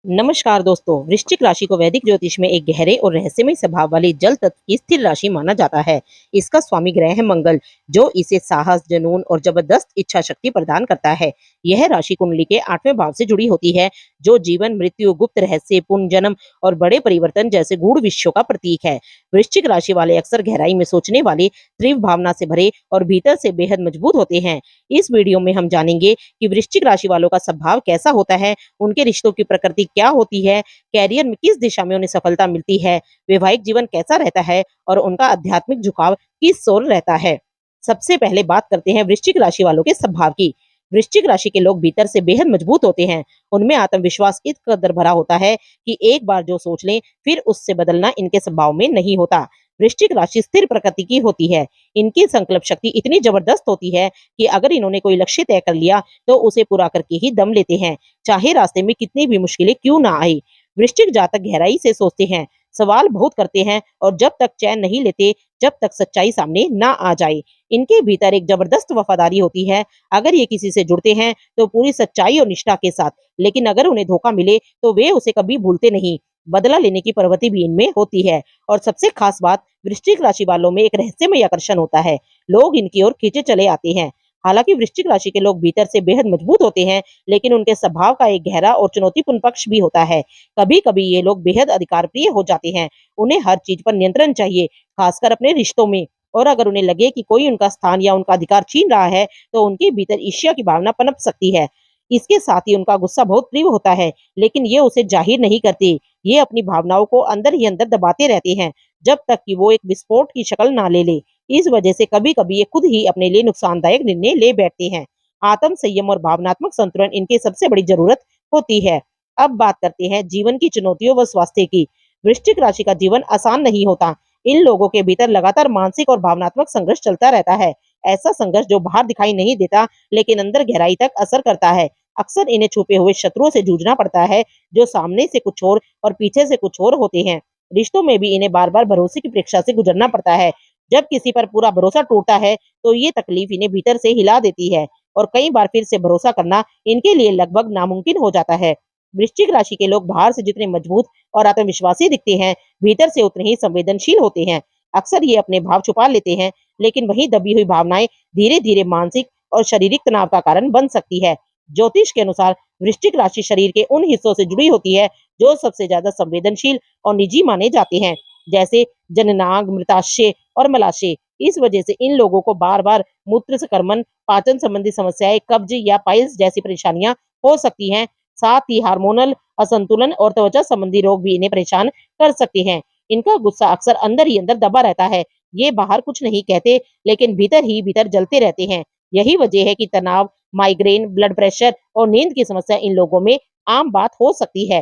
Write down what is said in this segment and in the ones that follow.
नमस्कार दोस्तों। वृश्चिक राशि को वैदिक ज्योतिष में एक गहरे और रहस्यमय स्वभाव वाली जल तत्व की स्थिर राशि माना जाता है। इसका स्वामी ग्रह है मंगल, जो इसे साहस, जुनून और जबरदस्त इच्छा शक्ति प्रदान करता है। यह राशि कुंडली के 8वें भाव से जुड़ी होती है, जो जीवन, मृत्यु, गुप्त रहस्य, पुनर्जन्म और बड़े परिवर्तन जैसे गूढ़ विषयों का प्रतीक है। वृश्चिक राशि वाले अक्सर गहराई में सोचने वाले, तीव्र भावना से भरे और भीतर से बेहद मजबूत होते हैं। इस वीडियो में हम जानेंगे कि वृश्चिक राशि वालों का स्वभाव कैसा होता है, उनके रिश्तों की प्रकृति क्या होती है, कैरियर में किस दिशा में उन्हें सफलता मिलती है, वैवाहिक जीवन कैसा रहता है और उनका आध्यात्मिक झुकाव किस ओर रहता है। सबसे पहले बात करते हैं वृश्चिक राशि वालों के स्वभाव की। वृश्चिक राशि के लोग भीतर से बेहद मजबूत होते हैं। उनमें आत्मविश्वास इस कदर भरा होता है कि एक बार जो सोच लें फिर उससे बदलना इनके स्वभाव में नहीं होता। वृश्चिक राशि स्थिर प्रकृति की होती है। इनकी संकल्प शक्ति इतनी जबरदस्त होती है कि अगर इन्होंने कोई लक्ष्य तय कर लिया तो उसे पूरा करके ही दम लेते हैं, चाहे रास्ते में कितनी भी मुश्किलें क्यों ना आए। वृश्चिक जातक गहराई से सोचते हैं, सवाल बहुत करते हैं और जब तक चैन नहीं लेते, जब तक सच्चाई सामने ना आ जाए। इनके भीतर एक जबरदस्त वफादारी होती है। अगर ये किसी से जुड़ते हैं तो पूरी सच्चाई और निष्ठा के साथ, लेकिन अगर उन्हें धोखा मिले तो वे उसे कभी भूलते नहीं। बदला लेने की प्रवृत्ति भी इनमें होती है। और सबसे खास बात, वृश्चिक राशि वालों में एक रहस्यमय आकर्षण होता है। लोग इनकी ओर खींचे चले आते हैं। हालांकि वृश्चिक राशि के लोग भीतर से बेहद मजबूत होते हैं, लेकिन उनके स्वभाव का एक गहरा और चुनौतीपूर्ण पक्ष भी होता है। कभी कभी ये लोग बेहद अधिकार प्रिय हो जाते हैं। उन्हें हर चीज पर नियंत्रण चाहिए, खासकर अपने रिश्तों में। और अगर उन्हें लगे कि कोई उनका स्थान या उनका अधिकार छीन रहा है तो उनके भीतर ईर्ष्या की भावना पनप सकती है। इसके साथ ही उनका गुस्सा बहुत तीव्र होता है, लेकिन ये उसे जाहिर नहीं करते। ये अपनी भावनाओं को अंदर ही अंदर दबाते रहते हैं, जब तक कि वो एक विस्फोट की शक्ल ना ले ले। इस वजह से कभी कभी ये खुद ही अपने लिए नुकसानदायक निर्णय ले बैठते हैं। आत्म संयम और भावनात्मक संतुलन इनकी सबसे बड़ी जरूरत होती है। अब बात करते हैं जीवन की चुनौतियों व स्वास्थ्य की। वृश्चिक राशि का जीवन आसान नहीं होता। इन लोगों के भीतर लगातार मानसिक और भावनात्मक संघर्ष चलता रहता है। ऐसा संघर्ष जो बाहर दिखाई नहीं देता, लेकिन अंदर गहराई तक असर करता है। अक्सर इन्हें छुपे हुए शत्रुओं से जूझना पड़ता है, जो सामने से कुछ और पीछे से कुछ और होते हैं। रिश्तों में भी इन्हें बार बार भरोसे की परीक्षा से गुजरना पड़ता है। जब किसी पर पूरा भरोसा टूटता है तो ये तकलीफ इन्हें भीतर से हिला देती है और कई बार फिर से भरोसा करना इनके लिए लगभग नामुमकिन हो जाता है। वृश्चिक राशि के लोग बाहर से जितने मजबूत और आत्मविश्वासी दिखते हैं, भीतर से उतने ही संवेदनशील होते हैं। अक्सर ये अपने भाव छुपा लेते हैं, लेकिन वही दबी हुई भावनाएं धीरे धीरे मानसिक और शारीरिक तनाव का कारण बन सकती है। ज्योतिष के अनुसार वृश्चिक राशि शरीर के उन हिस्सों से जुड़ी होती है जो सबसे ज्यादा संवेदनशील और निजी माने जाते हैं, जैसे जननांग, मृताशय और मलाशय। इस वजह से इन लोगों को बार बार मूत्र संक्रमण, पाचन संबंधी समस्याएं, कब्ज या पाइल्स जैसी परेशानियां हो सकती हैं। साथ ही हार्मोनल असंतुलन और त्वचा संबंधी रोग भी इन्हें परेशान कर सकते हैं। इनका गुस्सा अक्सर अंदर ही अंदर दबा रहता है। ये बाहर कुछ नहीं कहते, लेकिन भीतर ही भीतर जलते रहते हैं। यही वजह है कि तनाव, माइग्रेन, ब्लड प्रेशर और नींद की समस्या इन लोगों में आम बात हो सकती है।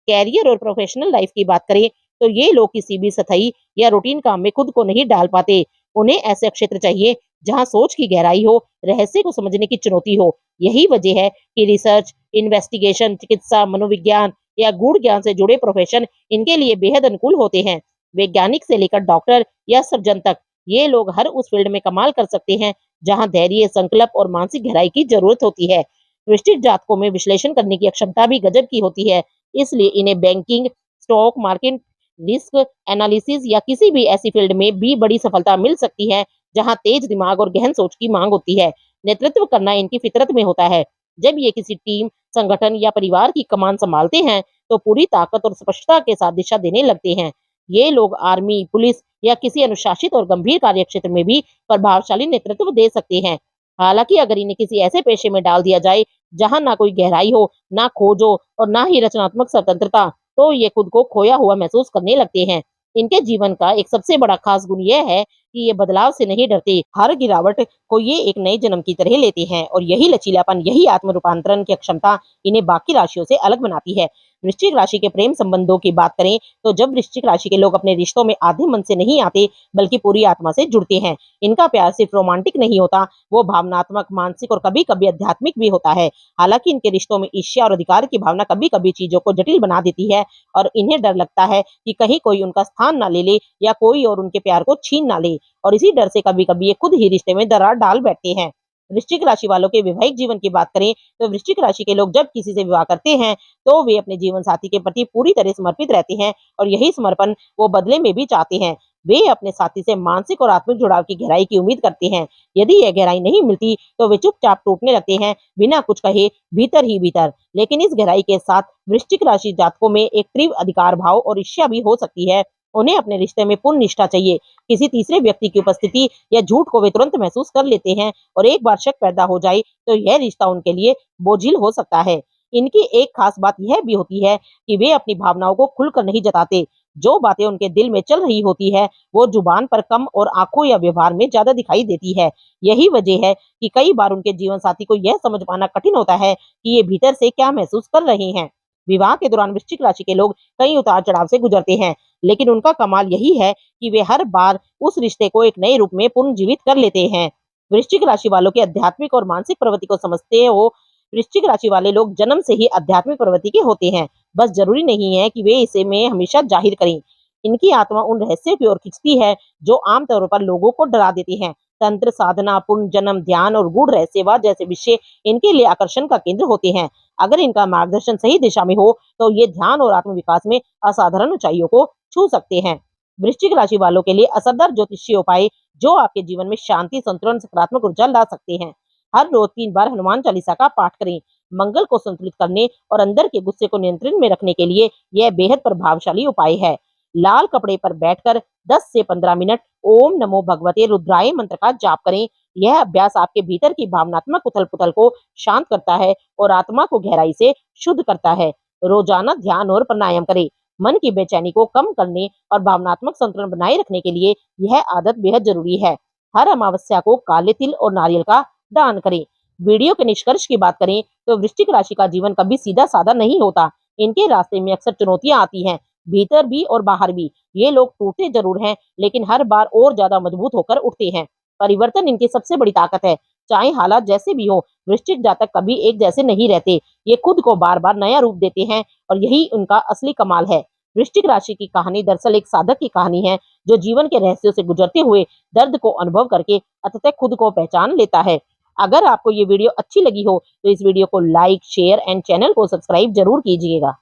कैरियर और प्रोफेशनल लाइफ की बात करें तो ये लोग किसी भी सतही या रूटीन काम में खुद को नहीं डाल पाते। उन्हें ऐसे क्षेत्र चाहिए जहां सोच की गहराई हो, रहस्य को समझने की चुनौती हो। यही वजह है कि रिसर्च, इन्वेस्टिगेशन, चिकित्सा, मनोविज्ञान या गूढ़ ज्ञान से जुड़े प्रोफेशन इनके लिए बेहद अनुकूल होते हैं। वैज्ञानिक से लेकर डॉक्टर या सर्जन तक, ये लोग हर उस फील्ड में कमाल कर सकते हैं जहां धैर्य, संकल्प और मानसिक गहराई की जरूरत होती है। वृश्चिक जातकों में विश्लेषण करने की क्षमता भी गजब की होती है। इसलिए इन्हें banking, stock market, risk analysis या किसी भी ऐसी फील्ड में भी बड़ी सफलता मिल सकती है जहां तेज दिमाग और गहन सोच की मांग होती है। नेतृत्व करना इनकी फितरत में होता है। जब ये किसी टीम, संगठन या परिवार की कमान संभालते हैं तो पूरी ताकत और स्पष्टता के साथ दिशा देने लगते हैं। ये लोग आर्मी, पुलिस या किसी अनुशासित और गंभीर कार्य क्षेत्र में भी प्रभावशाली नेतृत्व दे सकते हैं। हालांकि अगर इन्हें किसी ऐसे पेशे में डाल दिया जाए जहां ना कोई गहराई हो, ना खोज हो और ना ही रचनात्मक स्वतंत्रता, तो ये खुद को खोया हुआ महसूस करने लगते हैं। इनके जीवन का एक सबसे बड़ा खास गुण यह है कि ये बदलाव से नहीं डरते। हर गिरावट को ये एक नए जन्म की तरह लेते हैं और यही लचीलापन, यही आत्म रूपांतरण की क्षमता इन्हें बाकी राशियों से अलग बनाती है। वृश्चिक राशि के प्रेम संबंधों की बात करें तो जब वृश्चिक राशि के लोग अपने रिश्तों में आधे मन से नहीं आते, बल्कि पूरी आत्मा से जुड़ते हैं। इनका प्यार सिर्फ रोमांटिक नहीं होता, वो भावनात्मक, मानसिक और कभी कभी आध्यात्मिक भी होता है। हालांकि इनके रिश्तों में ईर्ष्या और अधिकार की भावना कभी कभी चीजों को जटिल बना देती है और इन्हें डर लगता है कि कहीं कोई उनका स्थान ना ले ले या कोई और उनके प्यार को छीन ना ले। और इसी डर से कभी कभी ये खुद ही रिश्ते में दरार डाल बैठते हैं। वृश्चिक राशि वालों के वैवाहिक जीवन की बात करें तो वृश्चिक राशि के लोग जब किसी से विवाह करते हैं तो वे अपने जीवन साथी के प्रति पूरी तरह समर्पित रहते हैं और यही समर्पण वो बदले में भी चाहते हैं। वे अपने साथी से मानसिक और आत्मिक जुड़ाव की गहराई की उम्मीद करते हैं। यदि यह गहराई नहीं मिलती तो वे चुपचाप टूटने लगते हैं बिना कुछ कहे, भीतर ही भीतर। लेकिन इस गहराई के साथ वृश्चिक राशि जातकों में एक तीव्र अधिकार भाव और ईर्ष्या भी हो सकती है। उन्हें अपने रिश्ते में पूर्ण निष्ठा चाहिए। किसी तीसरे व्यक्ति की उपस्थिति या झूठ को वे तुरंत महसूस कर लेते हैं और एक बार शक पैदा हो जाए तो यह रिश्ता उनके लिए बोझिल हो सकता है। इनकी एक खास बात यह भी होती है कि वे अपनी भावनाओं को खुलकर नहीं जताते। जो बातें उनके दिल में चल रही होती है वो जुबान पर कम और आंखों या व्यवहार में ज्यादा दिखाई देती है। यही वजह है कि कई बार उनके जीवन साथी को यह समझ पाना कठिन होता है कि ये भीतर से क्या महसूस कर रहे हैं। विवाह के दौरान वृश्चिक राशि के लोग कई उतार चढ़ाव से गुजरते हैं, लेकिन उनका कमाल यही है कि वे हर बार उस रिश्ते को एक नए रूप में पुनर्जीवित कर लेते हैं। वृश्चिक राशि वालों के आध्यात्मिक और मानसिक प्रवृत्ति को समझते हो। वृश्चिक राशि वाले लोग जन्म से ही आध्यात्मिक प्रवृत्ति के होते हैं। बस जरूरी नहीं है कि वे इसे में हमेशा जाहिर करें। इनकी आत्मा उन रहस्यों की ओर खिंचती है जो आमतौर पर लोगों को डरा देते हैं। तंत्र साधना, पुनर्जन्म, ध्यान और गूढ़ रहस्यवाद जैसे विषय इनके लिए आकर्षण का केंद्र होते हैं। अगर इनका मार्गदर्शन सही दिशा में हो तो ये ध्यान और आत्म विकास में असाधारण ऊंचाइयों को छू सकते हैं। वृश्चिक राशि वालों के लिए असरदार ज्योतिषीय उपाय जो आपके जीवन में शांति, संतुलन, सकारात्मक ऊर्जा ला सकते हैं। हर रोज 3 बार हनुमान चालीसा का पाठ करें। मंगल को संतुलित करने और अंदर के गुस्से को नियंत्रण में रखने के लिए यह बेहद प्रभावशाली उपाय है। लाल कपड़े पर बैठकर 10 से 15 मिनट ओम नमो भगवते रुद्राय मंत्र का जाप करें। यह अभ्यास आपके भीतर की भावनात्मक उथल-पुथल को शांत करता है और आत्मा को गहराई से शुद्ध करता है। रोजाना ध्यान और प्राणायाम करें। मन की बेचैनी को कम करने और भावनात्मक संतुलन बनाए रखने के लिए यह आदत बेहद जरूरी है। हर अमावस्या को काले तिल और नारियल का दान करें। वीडियो के निष्कर्ष की बात करें तो वृश्चिक राशि का जीवन कभी सीधा साधा नहीं होता। इनके रास्ते में अक्सर चुनौतियां आती हैं, भीतर भी और बाहर भी। ये लोग टूटते जरूर हैं, लेकिन हर बार और ज्यादा मजबूत होकर उठते हैं। परिवर्तन इनकी सबसे बड़ी ताकत है। चाहे हालात जैसे भी हो, वृश्चिक जातक कभी एक जैसे नहीं रहते। ये खुद को बार बार नया रूप देते हैं और यही उनका असली कमाल है। वृश्चिक राशि की कहानी दरअसल एक साधक की कहानी है जो जीवन के रहस्यों से गुजरते हुए दर्द को अनुभव करके अंततः खुद को पहचान लेता है। अगर आपको ये वीडियो अच्छी लगी हो तो इस वीडियो को लाइक, शेयर एंड चैनल को सब्सक्राइब जरूर कीजिएगा।